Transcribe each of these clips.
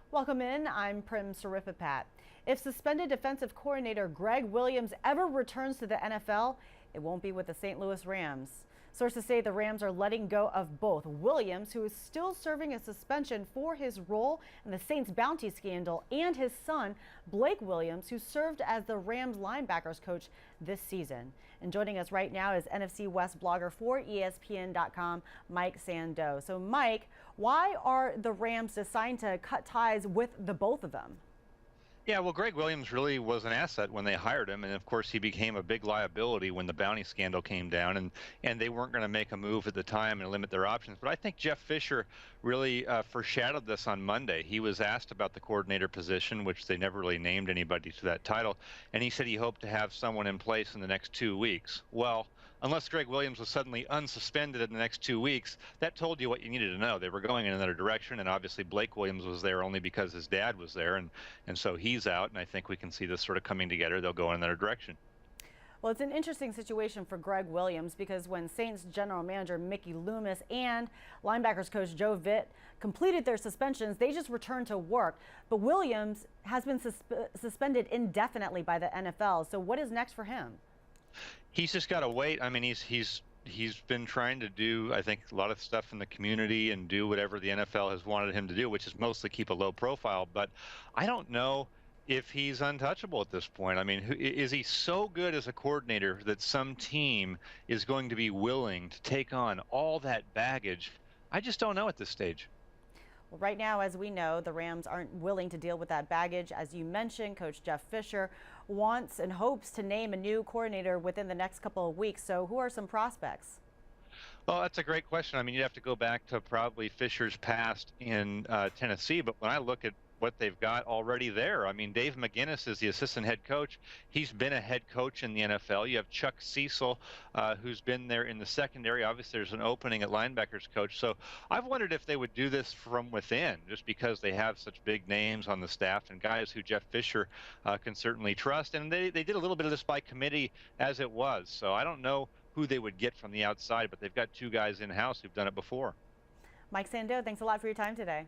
Welcome in. I'm Prim Sarifapat. If suspended defensive coordinator Gregg Williams ever returns to the NFL, it won't be with the St. Louis Rams. Sources say the Rams are letting go of both Williams, who is still serving a suspension for his role in the Saints bounty scandal, and his son, Blake Williams, who served as the Rams linebackers coach this season. And joining us right now is NFC West blogger for ESPN.com, Mike Sando. So, Mike, why are the Rams deciding to cut ties with the both of them? Yeah, well, Gregg Williams really was an asset when they hired him, and of course he became a big liability when the bounty scandal came down, and they weren't going to make a move at the time and limit their options. But I think Jeff Fisher really foreshadowed this on Monday. He was asked about the coordinator position, which they never really named anybody to that title, and he said he hoped to have someone in place in the next 2 weeks. Well, unless Gregg Williams was suddenly unsuspended in the next 2 weeks, that told you what you needed to know. They were going in another direction, and obviously Blake Williams was there only because his dad was there, and so he's out, and I think we can see this sort of coming together. They'll go in another direction. Well, it's an interesting situation for Gregg Williams because when Saints general manager Mickey Loomis and linebackers coach Joe Vitt completed their suspensions, they just returned to work. But Williams has been suspended indefinitely by the NFL. So what is next for him? He's just got to wait. I mean, he's been trying to do, I think, a lot of stuff in the community and do whatever the NFL has wanted him to do, which is mostly keep a low profile. But I don't know if he's untouchable at this point. I mean, is he so good as a coordinator that some team is going to be willing to take on all that baggage? I just don't know at this stage. Well, right now, as we know, the Rams aren't willing to deal with that baggage. As you mentioned, Coach Jeff Fisher wants and hopes to name a new coordinator within the next couple of weeks. So who are some prospects? Well, that's a great question. I mean, you'd have to go back to probably Fisher's past in Tennessee. But when I look at what they've got already there, I mean, Dave McGinnis is the assistant head coach. He's been a head coach in the NFL. You have Chuck Cecil, who's been there in the secondary. Obviously, there's an opening at linebackers coach. So I've wondered if they would do this from within, just because they have such big names on the staff and guys who Jeff Fisher can certainly trust. And they did a little bit of this by committee as it was. So I don't know who they would get from the outside, but they've got two guys in-house who've done it before. Mike Sando, thanks a lot for your time today.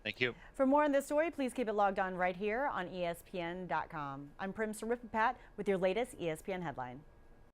Thank you. For more on this story, please keep it logged on right here on ESPN.com. I'm Prim Sarifapat with your latest ESPN headline.